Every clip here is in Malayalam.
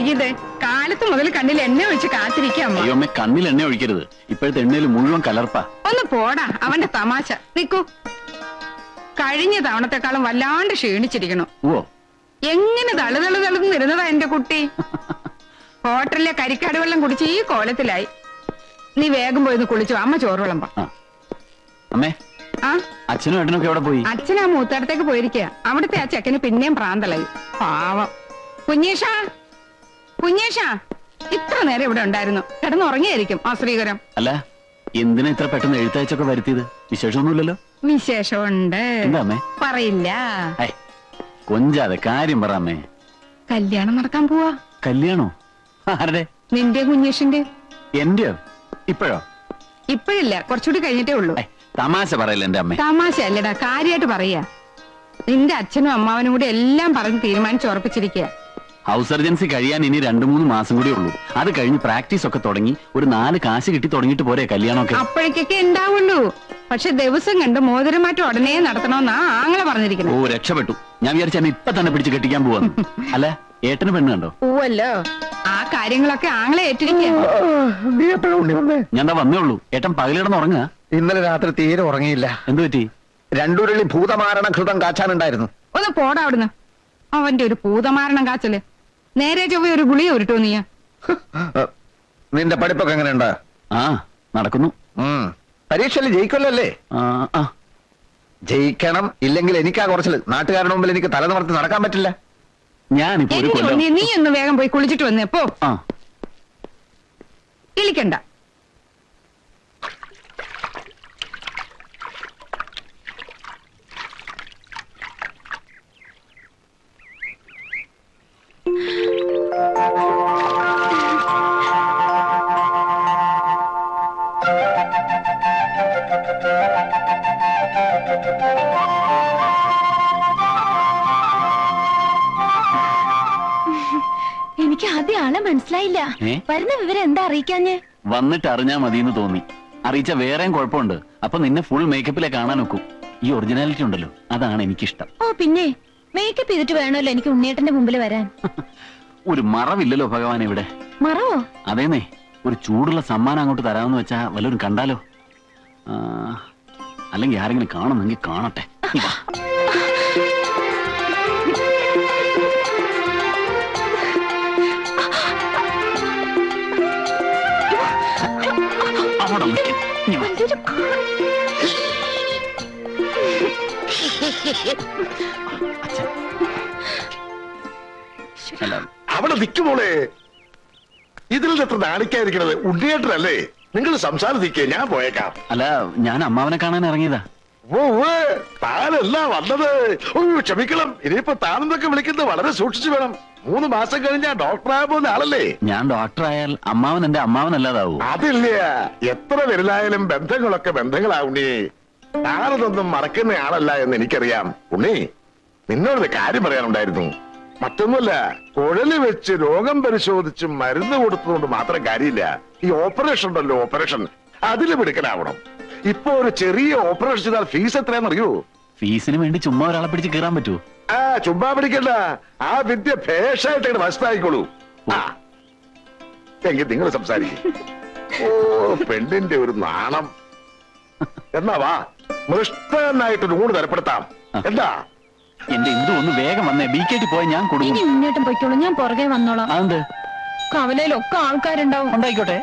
വൈകിയത്? കാലത്ത് മുതൽ കണ്ണിൽ എണ്ണ ഒഴിച്ച് കാത്തിരിക്കാം. അയ്യോ അമ്മ, കണ്ണിൽ എണ്ണ ഒഴിക്കരുത്. ഇപ്പോഴത്തെ എണ്ണയിൽ മുഴുവൻ കലർപ്പാ. ഒന്ന് പോടാ, അവന്റെ തമാശ. നിക്കൂ, കഴിഞ്ഞ തവണത്തെക്കാളും വല്ലാണ്ട് ക്ഷീണിച്ചിരിക്കണു. ഓ, എങ്ങനെ തളുതളുതളുന്നിരുന്നതാ എന്റെ കുട്ടി. ഹോട്ടലിലെ കരിക്കാട് വെള്ളം കുടിച്ച് ഈ കോലത്തിലായി. നീ വേഗം പോയി കുളിച്ചു. അമ്മ ചോറ് വിളമ്പാ. അമ്മേ, ആ അച്ഛനും ഏട്ടനൊക്കെ എവിടെ പോയി? അച്ഛൻ ആ മൂത്തടത്തേക്ക് പോയിരിക്കുക. അവിടുത്തെ ആ ചെക്കന് പിന്നെയും പ്രാന്തളായി. പാവം. കുഞ്ഞേഷാ, കുഞ്ഞേഷാ, ഇത്ര നേരം ഇവിടെ ഉണ്ടായിരുന്നു. കിടന്നുറങ്ങിയായിരിക്കും ആ ശ്രീകരം. അല്ല, എന്തിനാ ഇത്ര പെട്ടെന്ന് എഴുത്തയച്ചൊക്കെ വരുത്തിയത്? വിശേഷമൊന്നുമില്ലല്ലോ? വിശേഷമുണ്ട്. എന്താ അമ്മേ? പറയില്ല. കൊഞ്ചാതെ കാര്യം പറ അമ്മേ. കല്യാണം നടക്കാൻ പോവാ. കല്യാണോ? ആരുടെ? നിന്റെ കുഞ്ഞേഷിന്റെ. എന്റെയോ? ഇപ്പോഴോ? ഇപ്പഴില്ല, കുറച്ചുകൂടി കഴിഞ്ഞിട്ടേ ഉള്ളൂ. തമാശ പറയല്ല എന്റെ അമ്മ. തമാശ അല്ലടാ, കാര്യമായിട്ട് പറയാ. നിന്റെ അച്ഛനും അമ്മാവനും കൂടി എല്ലാം പറഞ്ഞ് തീരുമാനിച്ചുറപ്പിച്ചിരിക്കുക. ഹൗസ് സർജൻസി കഴിയാൻ ഇനി 2-3 മാസം കൂടി ഉള്ളൂ. അത് കഴിഞ്ഞ് പ്രാക്ടീസ് ഒക്കെ തുടങ്ങി ഒരു 4 കാശ് കിട്ടി തുടങ്ങിയിട്ട് പോരെ കല്യാണമൊക്കെ? അപ്പോഴേക്കൊക്കെ ഉണ്ടാവുള്ളൂ. പക്ഷെ ദിവസം കണ്ട് മോതിരമാറ്റം ഉടനെ നടത്തണമെന്നാ ആങ്ങളെ പറഞ്ഞിരിക്കുന്നത്. ഓ, രക്ഷപ്പെട്ടു. ഞാൻ വിചാരിച്ച എന്നെ ഇപ്പൊ തന്നെ പിടിച്ച് കെട്ടിക്കാൻ പോവാന്ന്. അല്ല, ഏട്ടന് പെണ്ണ് കണ്ടോ? പോവല്ലോ. ആ കാര്യങ്ങളൊക്കെ ആങ്ങളെ ഏറ്റിരിക്കുക. ഞാൻ വന്നേ ഉള്ളൂ. ഏട്ടൻ പകലിടന്ന് ഉറങ്ങുക? ഇന്നലെ രാത്രി തീരെ ഉറങ്ങിയില്ല. എന്തു പറ്റി? 2 ഉരുളി ഭൂതമാരണ ഘൃതം കാച്ചാനുണ്ടായിരുന്നു. ഒന്ന് പോടാ അവിടുന്ന്. അവന്റെ ഒരു ഭൂതമാരണം കാച്ചല്. നേരെ ചൊവ്വ ഒരു ഗുളിക ഉരുട്ടോ നീ. നിന്റെ പഠിപ്പൊക്കെ എങ്ങനെയുണ്ട്? ആ, നടക്കുന്നു. പരീക്ഷയിൽ ജയിക്കുമല്ലോ അല്ലേ? ജയിക്കണം. ഇല്ലെങ്കിൽ എനിക്കാ കുറച്ചില്. നാട്ടുകാരുടെ മുമ്പിൽ എനിക്ക് തല നിവർത്തി നടക്കാൻ പറ്റില്ല. ഞാനിപ്പോ ഒരു കൊല്ലം. നീ ഒന്ന് വേഗം പോയി കുളിച്ചിട്ട് വന്നേ പോ. ഇളിക്കണ്ട. എനിക്ക് ആദ്യം ആളെ മനസ്സിലായില്ല. വരുന്ന വിവരം എന്താ അറിയിക്കാഞ്ഞ്? വന്നിട്ട് അറിഞ്ഞാ മതിയെന്ന് തോന്നി. അറിയിച്ച വേറെയും കുഴപ്പമുണ്ട്. അപ്പൊ നിന്നെ ഫുൾ മേക്കപ്പിലെ കാണാൻ നോക്കും. ഈ ഒറിജിനാലിറ്റി ഉണ്ടല്ലോ, അതാണ് എനിക്കിഷ്ടം. ഓ പിന്നെ മേക്കപ്പ് ചെയ്തിട്ട് വേണമല്ലോ എനിക്ക് ഉണ്ണിയേട്ടന്റെ മുമ്പിൽ വരാൻ. ഒരു മറവില്ലല്ലോ ഭഗവാൻ ഇവിടെ. മറവോ? അതേന്നേ, ഒരു ചൂടുള്ള സമ്മാനം അങ്ങോട്ട് തരാമെന്ന് വെച്ചാ വല്ലവരും കണ്ടാലോ? അല്ലെങ്കിൽ ആരെങ്കിലും കാണുന്നെങ്കിൽ കാണട്ടെ. അവിടെ നിൽക്കുമോളെ. ഇതിൽ എത്ര നാണിക്കാതിരിക്കണത്? ഉണ്ണിയേട്ടനല്ലേ? നിങ്ങൾ സംസാരിക്കേ, ഞാൻ പോയേക്കാം. അല്ല, ഞാൻ അമ്മാവനെ കാണാൻ ഇറങ്ങിയതാ. ഓ, താനല്ല വന്നത്. ഓ, ക്ഷമിക്കണം. ഇനിയിപ്പോ താനെന്നൊക്കെ വിളിക്കുന്നത് വളരെ സൂക്ഷിച്ചു വേണം. 3 മാസം കഴിഞ്ഞാ ഡോക്ടറായ പോകുന്ന ആളല്ലേ? ഞാൻ ഡോക്ടറായാൽ അമ്മാവൻ എന്റെ അമ്മാവനല്ലാതാവൂ? അതില്ല. എത്ര വലുതായാലും ബന്ധങ്ങളൊക്കെ ബന്ധങ്ങളാവുണ്ണി. താനതൊന്നും മറക്കുന്ന ആളല്ല എന്ന് എനിക്കറിയാം. ഉണ്ണി, നിന്നോടൊരു കാര്യം പറയാനുണ്ടായിരുന്നു. മറ്റൊന്നുമല്ല, കുഴല് വെച്ച് രോഗം പരിശോധിച്ച് മരുന്ന് കൊടുത്തതുകൊണ്ട് മാത്രം കാര്യമില്ല. ഈ ഓപ്പറേഷൻ ഉണ്ടല്ലോ, ഓപ്പറേഷൻ, അതിലും എടുക്കലാവണം. ഇപ്പൊ ഒരു ചെറിയ ഓപ്പറേഷൻ ചെയ്താൽ ഫീസ് എത്രയാണെന്നറിയോ? ഫീസിന് വേണ്ടി ചുമ്മാ ഒരാളെ പിടിച്ച് കീറാൻ പറ്റുമോ? ചുമ്മാ പിടിക്കണ്ട. ആ വിദ്യ ഭേഷായിട്ട് മനസ്സിലായിക്കോളൂ. എങ്കിൽ നിങ്ങൾ സംസാരിക്കും. ഓ, പെണ്ണിന്റെ ഒരു നാണം. എന്നാ വാ, മൃഷ്ടനായിട്ടൊരു ഊണ് തരപ്പെടുത്താം. എന്താ? എന്റെ ഇന്ദു ഒന്ന് വേഗം വന്നേ. ബിക്കേറ്റി പോയാൽ ഞാൻ കൊടുക്കും. മുന്നോട്ടും പോയിക്കോളൂ, ഞാൻ പുറകെ വന്നോളാം. അതെന്ത്? കവലയിലൊക്കെ ആൾക്കാരുണ്ടാവും. ഉണ്ടായിക്കോട്ടെ.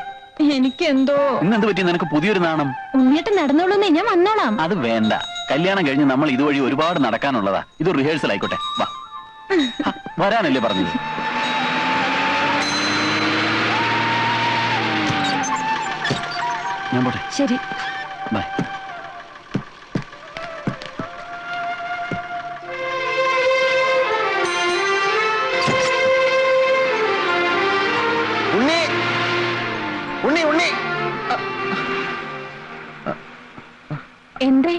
എനിക്കെന്തോ. ഇന്നെന്ത് പറ്റി? നിനക്ക് പുതിയൊരു നാണം? ഉണ്ണിയേട്ടൻ നടന്നോളൂന്നേ, ഞാൻ വന്നോളാം. അത് വേണ്ട. കല്യാണം കഴിഞ്ഞ് നമ്മൾ ഇതുവഴി ഒരുപാട് നടക്കാനുള്ളതാ. ഇത് റിഹേഴ്സൽ ആയിക്കോട്ടെ. വാ, വരാനല്ലേ പറഞ്ഞത്? ഞാൻ പോട്ടെ. ശരി, ബൈ. ഉണ്ണി, ഉണ്ണി, ഉണ്ണി. എന്തേ?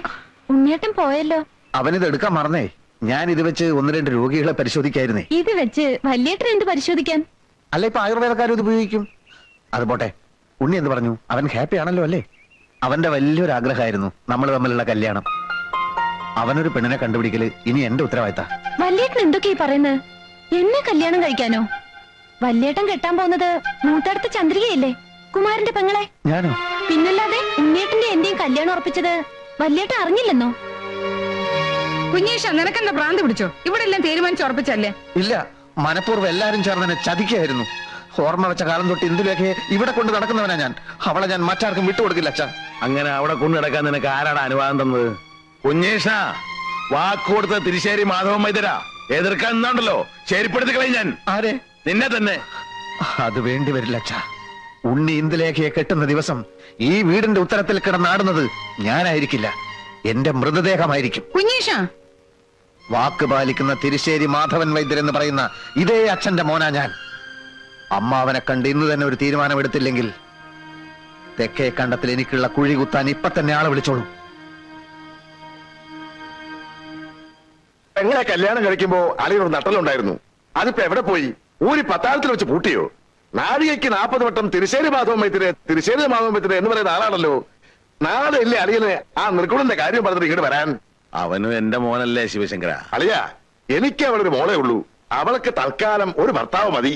ഉണ്ണിയേട്ടൻ പോയല്ലോ. അവനിത് എടുക്കാൻ മറന്നേ. ഞാൻ ഇത് വെച്ച് 1-2 രോഗികളെ പരിശോധിക്കായിരുന്നേ. ഇത് വെച്ച് വല്യേട്ടൻ എന്ത് പരിശോധിക്കാൻ? അല്ല, ഇപ്പൊ ആയുർവേദക്കാരും ഇത് ഉപയോഗിക്കും. അത് പോട്ടെ. ഉണ്ണി എന്ത് പറഞ്ഞു? അവൻ ഹാപ്പി ആണല്ലോ അല്ലേ? അവന്റെ വലിയൊരു ആഗ്രഹമായിരുന്നു നമ്മൾ തമ്മിലുള്ള കല്യാണം. അവനൊരു പെണ്ണിനെ കണ്ടുപിടിക്കല് ഇനി എന്റെ ഉത്തരവാദിത്ത. വല്യേട്ടൻ എന്തൊക്കെയാ പറയുന്നത്? എന്നെ കല്യാണം കഴിക്കാനോ? വല്യേട്ടൻ കെട്ടാൻ പോകുന്നത് മൂത്തടുത്ത ചന്ദ്രികയല്ലേ, കുമാരന്റെ പെങ്ങളെ? ഞാനോ? പിന്നല്ലാതെ ഉണ്ണേട്ടന്റെ എന്റെയും കല്യാണം ഉറപ്പിച്ചത് വല്യേട്ടൻ അറിഞ്ഞില്ലെന്നോ? കുഞ്ഞീഷ, നിനക്കെന്താ ഭ്രാന്ത് പിടിച്ചോ? ഇവിടെ എല്ലാം തീരുമാനിച്ചുറപ്പിച്ചല്ലേ? ഇല്ല, മനഃപൂർവ്വം എല്ലാരും ചേർന്ന് എന്നെ ചതിക്കായിരുന്നു. ഓർമ്മ വെച്ച കാലം തൊട്ട് ഇന്ദുലേഖയെ ഇവിടെ കൊണ്ട് നടക്കുന്നവനാ ഞാൻ. അവളെ ഞാൻ മറ്റാർക്കും വിട്ടുകൊടുക്കില്ല അച്ഛാ. അങ്ങനെ അവിടെ കൊണ്ടു നടക്കാൻ നിനക്ക് ആരാണ് അനുവാദം തന്നത്? കുഞ്ഞേഷ, വാക്കുകൊടുത്ത തിരിശ്ശേരി മാധവൻ വൈദ്യര എതിർക്കാൻ നിന്നാണ്ടല്ലോ ശരിപ്പെടുത്തി കളയും ഞാൻ. ആരെ? നിന്നെ തന്നെ. അത് വേണ്ടി വരില്ല അച്ഛാ. ഉണ്ണി ഇന്ദുലേഖയെ കെട്ടുന്ന ദിവസം ഈ വീടിന്റെ ഉത്തരത്തിൽ കിടന്നാടുന്നത് ഞാനായിരിക്കില്ല, എന്റെ മൃതദേഹമായിരിക്കും. കുഞ്ഞീഷ, വാക്ക് പാലിക്കുന്ന തിരിശ്ശേരി മാധവൻ വൈദ്യർ എന്ന് പറയുന്ന ഇതേ അച്ഛന്റെ മോനാ ഞാൻ. അമ്മാവനെ കണ്ട് ഇന്ന് തന്നെ ഒരു തീരുമാനമെടുത്തില്ലെങ്കിൽ തെക്കേ കണ്ടത്തിൽ എനിക്കുള്ള കുഴി കുത്താൻ ഇപ്പൊ തന്നെ ആളെ വിളിച്ചോളൂ. പെങ്ങളെ കല്യാണം കഴിക്കുമ്പോ അളിയൊരു നട്ടലുണ്ടായിരുന്നു. അതിപ്പോ എവിടെ പോയി? ഊരി പത്താഴത്തിൽ വെച്ച് പൂട്ടിയോ? നാഴികയ്ക്ക് 40 വട്ടം തിരിശ്ശേരി മാധവൻ വൈദ്യരെ എന്ന് പറയുന്ന ആളാണല്ലോ. നാളെ ഇല്ലേ അളിയന് ആ നിർഗുണന്റെ കാര്യം പറഞ്ഞിട്ട് ഇങ്ങോട്ട് വരാൻ? അവനും എന്റെ മോനല്ലേ ശിവശങ്കര? അളിയ, എനിക്ക് അവളൊരു മോളേ ഉള്ളൂ. അവൾക്ക് തൽക്കാലം ഒരു ഭർത്താവ് മതി.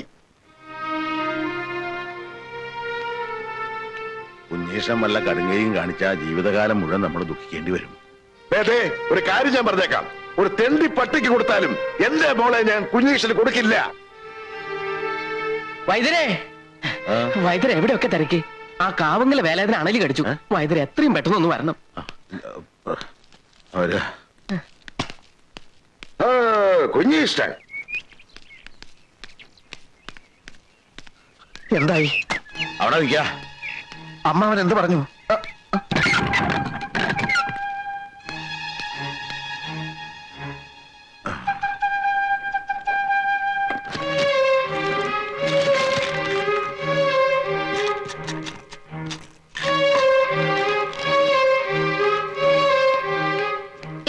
കുഞ്ഞേഷം വല്ല കടുങ്ങയും കാണിച്ച ജീവിതകാലം മുഴുവൻ നമ്മൾ ദുഃഖിക്കേണ്ടി വരും. ഒരു കാര്യം ഞാൻ പറഞ്ഞേക്കാം, ഒരു തെണ്ടി പട്ടിക്ക് കൊടുത്താലും എന്റെ മോളെ ഞാൻ കുഞ്ഞീഷന് കൊടുക്കില്ല. വൈദ്യരെ, വൈദ്യരെ എവിടെയൊക്കെ തിരക്കി? ആ കാവങ്ങലെ വേലാതിന് അണലി കടിച്ചു. വൈദ്യരെ എത്രയും പെട്ടെന്ന് ഒന്ന് വരണം. കുഞ്ഞീഷ്ടൻ എന്തായി? അവിടെ നിൽക്ക. അമ്മാവൻ എന്ത് പറഞ്ഞു?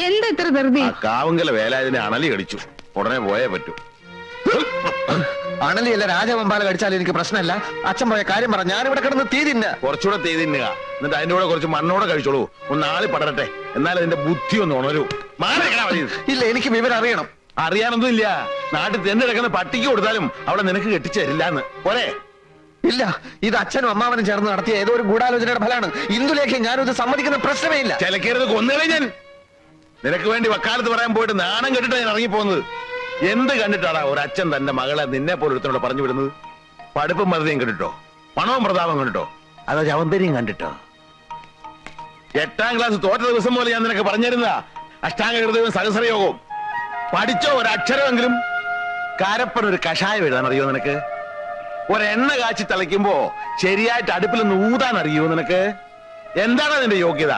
എന്താ ഇത്ര ധൃതി? കാവങ്കല വേലാതിനെ അണലി കടിച്ചു. ഉടനെ പോയേ പറ്റൂ. അണലിയല്ല, രാജവമ്പാല കടിച്ചാലും എനിക്ക് പ്രശ്നമല്ല. അച്ഛൻ പോയ കാര്യം പറ. ഞാനിവിടെ കിടന്ന് തീ തിന്ന. കുറച്ചുകൂടെ തീ തിന്നുക, എന്നിട്ട് അതിന്റെ കൂടെ കുറച്ച് മണ്ണോടെ കഴിച്ചോളൂ. ഒന്ന് ആളി പടരട്ടെ, എന്നാലും അതിന്റെ ബുദ്ധി ഒന്ന് ഉണരൂ. ഇല്ല, എനിക്ക് വിവരം അറിയണം. അറിയാനൊന്നും ഇല്ല. നാട്ടിൽ തെന്നിടക്കുന്ന പട്ടിക്ക് കൊടുത്താലും അവിടെ നിനക്ക് കെട്ടിച്ചു തരില്ലാന്ന്. പോരെ? ഇല്ല, ഇത് അച്ഛനും അമ്മാവനും ചേർന്ന് നടത്തിയ ഏതോ ഒരു ഗൂഢാലോചനയുടെ ഫലമാണ്. ഇന്ദുലേഖ ഞാനത് സമ്മതിക്കുന്ന പ്രശ്നമേ ഇല്ല. ചിലക്കരുത്, കൊന്നുകളെ ഞാൻ. നിനക്ക് വേണ്ടി വക്കാലത്ത് പറയാൻ പോയിട്ട് നാണം കെട്ടിട്ടാ ഞാൻ ഇറങ്ങിപ്പോകുന്നത്. എന്ത് കണ്ടിട്ടാടാ ഒരു അച്ഛൻ തന്റെ മകളെ നിന്നെ പോലെ ഒരുത്തനോട് പറഞ്ഞു വിടുന്നത്? പഠിപ്പും മറുതയും കണ്ടിട്ടോ? പണവും പ്രതാപം കണ്ടിട്ടോ? അതോ ചവന്തരിയും കണ്ടിട്ടോ? 8ാം ക്ലാസ് തോറ്റ ദിവസം പോലെ ഞാൻ നിനക്ക് പറഞ്ഞിരുന്ന അഷ്ടാംഗ ഹൃദയവും സഹസ്രയോഗവും പഠിച്ചോ? ഒരക്ഷരമെങ്കിലും. കാരപ്പൻ ഒരു കഷായം എഴുതാൻ അറിയോ നിനക്ക്? ഒരെണ്ണ കാച്ചി തിളയ്ക്കുമ്പോ ശരിയായിട്ട് അടുപ്പിലൊന്ന് ഊതാൻ അറിയോ നിനക്ക്? എന്താണ് നിന്റെ യോഗ്യത?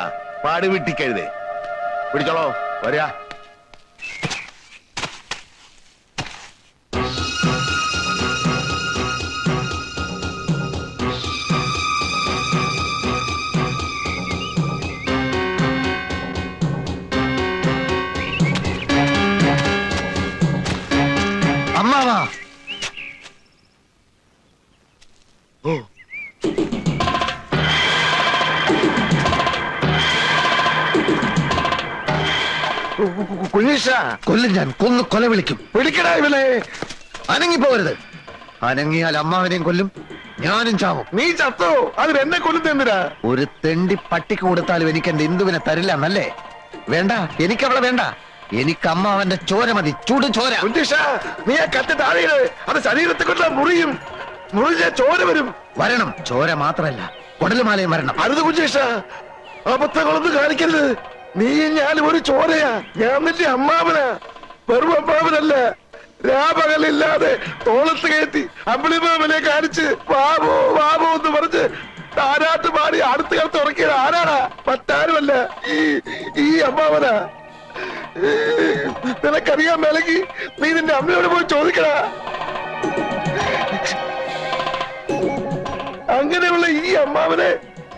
പാടുവിട്ടിക്കഴുതേ. പിടിച്ചോളോ, വരിക. അമ്മാവാ, കുഞ്ഞീഷ, കൊല്ലും ഞാൻ. കൊന്നു കൊല വിളിക്കും. പിടിക്കടാ ഇവനെ. അനങ്ങിപ്പോവരുത്. അനങ്ങിയാൽ അമ്മാവനെയും കൊല്ലും, ഞാനും ചാവും. നീ ചത്തോ? അതിന് എന്നെ കൊല്ലുന്നെന്തിനാ? ഒരു തെണ്ടി പട്ടിക്ക് കൊടുത്താലും എനിക്ക് എന്റെ ഇന്ദുവിനെ തരില്ല എന്നല്ലേ? വേണ്ട, എനിക്ക് അവളെ വേണ്ട. എനിക്ക് അമ്മാവന്റെ ചോര മതി, ചൂട് ചോര. കുഞ്ഞീഷ, നീ ആ കത്തി താഴെയിട്. അത് ശരീരത്തെ കൊണ്ട് മുറിയും. മുറിഞ്ഞ ചോര വരും. വരണം. ചോര മാത്രമല്ല, കുടലുമാലയും വരണം. അരുത് കുഞ്ഞീഷ, അബദ്ധങ്ങളൊന്നും കാണിക്കരുത്. നീ ഞാനും ഒരു ചോരയാ. ഞാൻ നിന്റെ അമ്മാവനാ, വെറും അമ്മാവനല്ല. രാപകലില്ലാതെ തോളത്ത് കയറ്റി അമ്പിളിമാമനെ കാണിച്ച് വാവോ വാവോ എന്ന് പറഞ്ഞ് താരാട്ട് പാടി അടുത്ത കാലത്ത് ഉറക്കിയത് ആരാടാ? മറ്റാരുമല്ല, ഈ അമ്മാവനാ. നിനക്കറിയാൻ മേലെങ്കിൽ നീ നിന്റെ അമ്മയോട് പോയി ചോദിക്കടാ. അങ്ങനെയുള്ള ഈ അമ്മാവനെ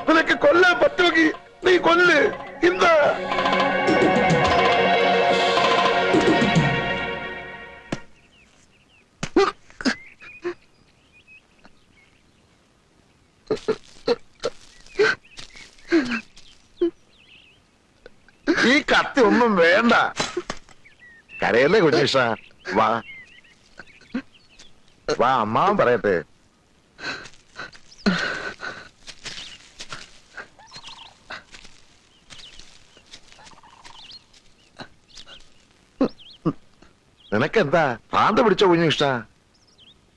നിനക്ക് കൊല്ലാൻ പറ്റുമെങ്കിൽ നീ കൊല്ല്. ഇന്ന് ഈ കത്തി ഒന്നും വേണ്ട. കരയല്ലേ കുഞ്ഞീഷ, വാ. വാ അമ്മാവൻ പറയട്ടെ. നിനക്കെന്താ ഭ്രാന്ത് പിടിച്ച കുഞ്ഞിഷ്ട?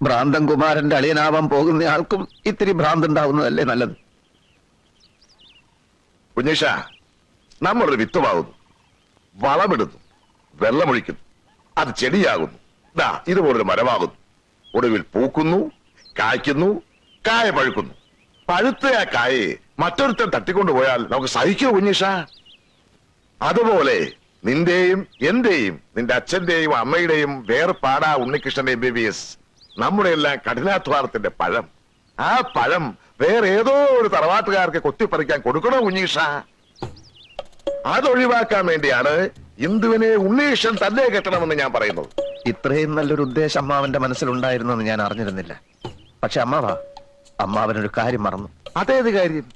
ഭ്രാന്തൻ കുമാരന്റെ അളിയനാവാൻ പോകുന്ന ആൾക്കും ഇത്തിരി ഭ്രാന്ത് ഉണ്ടാവുന്നതല്ലേ നല്ലത്. കുഞ്ഞിഷ, നമ്മളൊരു വിത്തുമാകുന്നു, വളമിടുന്നു, വെള്ളമൊഴിക്കുന്നു, അത് ചെടിയാകുന്നു, ദാ ഇതുപോലൊരു മരമാകുന്നു. ഒടുവിൽ പൂക്കുന്നു, കായ്ക്കുന്നു, കായ പഴുക്കുന്നു. പഴുത്ത ആ കായെ മറ്റൊരുത്തൻ തട്ടിക്കൊണ്ടുപോയാൽ നമുക്ക് സഹിക്കോ കുഞ്ഞിഷ? അതുപോലെ നിന്റെയും എന്റെയും നിന്റെ അച്ഛന്റെയും അമ്മയുടെയും വേർപാടാ ഉണ്ണികൃഷ്ണൻ MBBS നമ്മുടെ എല്ലാം കഠിനാധ്വാനത്തിന്റെ പഴം. ആ പഴം വേറെ ഏതോ ഒരു തറവാട്ടുകാർക്ക് കൊത്തിപ്പറിക്കാൻ കൊടുക്കണോ കുഞ്ഞീഷ? അതൊഴിവാക്കാൻ വേണ്ടിയാണ് ഇന്ദുവിനെ ഉണ്ണീഷൻ തന്നെ കെട്ടണമെന്ന് ഞാൻ പറയുന്നത്. ഇത്രയും നല്ലൊരു ഉദ്ദേശം അമ്മാവന്റെ മനസ്സിലുണ്ടായിരുന്നെന്ന് ഞാൻ അറിഞ്ഞിരുന്നില്ല. പക്ഷെ അമ്മാവനൊരു കാര്യം മറന്നു. അതേത് കാര്യം?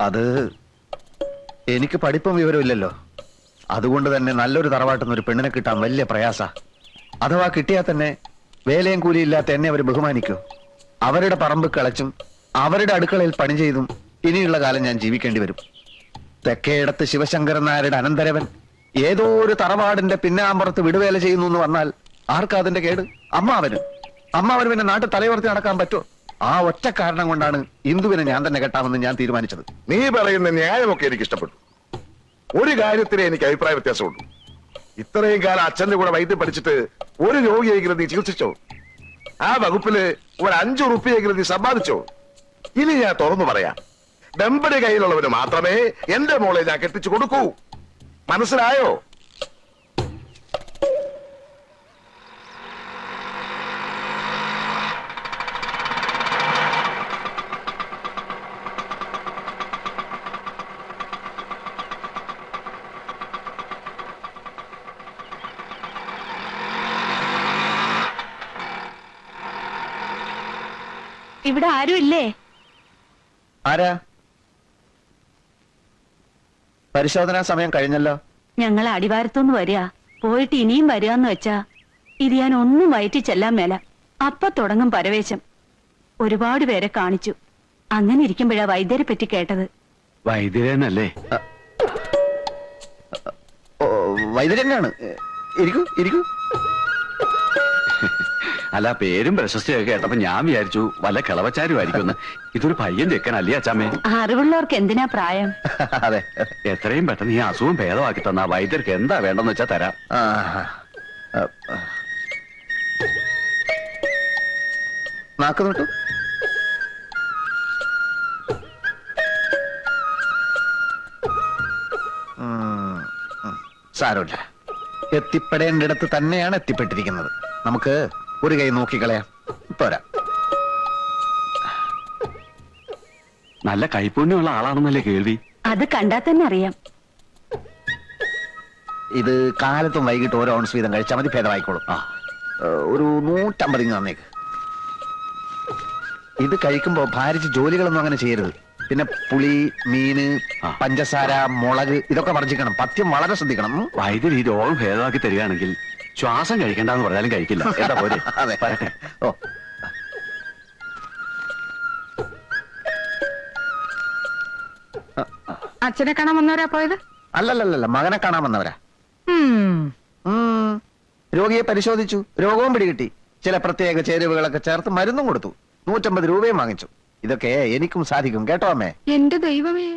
അത് എനിക്ക് പഠിപ്പും വിവരമില്ലല്ലോ. അതുകൊണ്ട് തന്നെ നല്ലൊരു തറവാട്ടുന്ന ഒരു പെണ്ണിനെ കിട്ടാൻ വലിയ പ്രയാസ. അഥവാ കിട്ടിയാൽ തന്നെ വേലയും കൂലിയില്ലാത്ത എന്നെ അവർ ബഹുമാനിക്കൂ. അവരുടെ പറമ്പ് കിളച്ചും അവരുടെ അടുക്കളയിൽ പണി ചെയ്തും ഇനിയുള്ള കാലം ഞാൻ ജീവിക്കേണ്ടി വരും. തെക്കേടത്ത് ശിവശങ്കരൻ നായരുടെ അനന്തരവൻ ഏതോ ഒരു തറവാടിന്റെ പിന്നാമ്പുറത്ത് വിടുവേല ചെയ്യുന്നു എന്ന് വന്നാൽ ആർക്കാ അതിന്റെ കേട്? അമ്മാവന് പിന്നെ നാട്ടിൽ തലയുയർത്തി നടക്കാൻ പറ്റുമോ? ആ ഒറ്റ കാരണം കൊണ്ടാണ് ഇന്ദുവിനെ ഞാൻ തന്നെ കെട്ടാമെന്ന് ഞാൻ തീരുമാനിച്ചത്. നീ പറയുന്ന ന്യായമൊക്കെ എനിക്ക് ഇഷ്ടപ്പെട്ടു. ഒരു കാര്യത്തിനെ എനിക്ക് അഭിപ്രായ വ്യത്യാസമുണ്ട്. ഇത്രയും കാലം അച്ഛന്റെ കൂടെ വൈദ്യം പഠിച്ചിട്ട് ഒരു രോഗിയെങ്കിലും നീ ചികിത്സിച്ചോ? ആ വകുപ്പില് ഒരു 5 റുപ്യെങ്കിലും നീ സമ്പാദിച്ചോ? ഇനി ഞാൻ തുറന്നു പറയാം, ഡമ്പടി കയ്യിലുള്ളവന് മാത്രമേ എന്റെ മോളെ ഞാൻ കെട്ടിച്ചു കൊടുക്കൂ. മനസ്സിലായോ? ഇവിടെ ആരും ഇല്ലേ? ആരാ? പരിശോധനാ സമയം കഴിഞ്ഞല്ലോ. ഞങ്ങൾ അടിവാരത്തുനിന്ന് വരിക, പോയിട്ട് ഇനിയും വരികയെന്ന് വെച്ചാ ഇത് ഞാൻ ഒന്നും വയറ്റി ചെല്ലാൻ മേല. അപ്പൊ തുടങ്ങും പരവേശം. ഒരുപാട് പേരെ കാണിച്ചു. അങ്ങനെ ഇരിക്കുമ്പോഴാ വൈദ്യരെ പറ്റി കേട്ടത്. വൈദ്യരനല്ലേ? വൈദ്യരനാണ്. ഇരിക്കൂ ഇരിക്കൂ. അല്ല, പേരും പ്രശസ്തിയൊക്കെ കേട്ടപ്പോ ഞാൻ വിചാരിച്ചു വല്ല കിളവച്ചാരുമായിരിക്കും. ഇതൊരു പയ്യൻ ചെക്കനല്ലേ അച്ചാമ്മേ? അറിവുള്ളവർക്ക് എന്തിനാ പ്രായം? അതെ, എത്രയും പെട്ടെന്ന് ഈ അസുഖം ഭേദമാക്കി തന്ന വൈദ്യർക്ക് എന്താ വേണ്ടെന്ന് വെച്ചാ തരാം. നാക്ക് നോട്ടു. സാരമില്ല, എത്തിപ്പെടേണ്ടിടത്ത് തന്നെയാണ് എത്തിപ്പെട്ടിരിക്കുന്നത്. നമുക്ക് ഒരു കൈ നോക്കിക്കളയാം. പോരാ. നല്ല കൈപ്പുണ്യമുള്ള ആളാണെന്നല്ലേ കേൾവി? അത് കണ്ടാൽ തന്നെ അറിയാം. ഇത് കാലത്തും വൈകിട്ട് ഓരോ ഔൺസ് വീതം കഴിച്ചാൽ മതി, ഭേദമായിക്കോളും. ഒരു 150 ഇങ്ങ് തന്നേക്ക്. ഇത് കഴിക്കുമ്പോ ഭാരിച്ച് ജോലികളൊന്നും അങ്ങനെ ചെയ്യരുത്. പിന്നെ പുളി, മീന്, പഞ്ചസാര, മുളക് ഇതൊക്കെ വർജിക്കണം. പഥ്യം വളരെ ശ്രദ്ധിക്കണം. വൈദ്യർ ഈ രോഗം ഭേദമാക്കി തരികയാണെങ്കിൽ ശ്വാസം കഴിക്കണ്ടെന്ന് പറഞ്ഞാലും കഴിക്കില്ല. എന്താ പോലെ? അതെ. ഓ, അച്ഛനെ കാണാൻ വന്നവരാ പോയത്? അല്ലല്ലല്ല, മകനെ കാണാൻ വന്നവരാ. രോഗിയെ പരിശോധിച്ചു, രോഗവും പിടികിട്ടി. ചില പ്രത്യേക ചേരുവകളൊക്കെ ചേർത്ത് മരുന്നും കൊടുത്തു. 150 രൂപയും വാങ്ങിച്ചു. ഇതൊക്കെ എനിക്കും സാധിക്കും കേട്ടോ അമ്മേ. എന്റെ ദൈവമേ.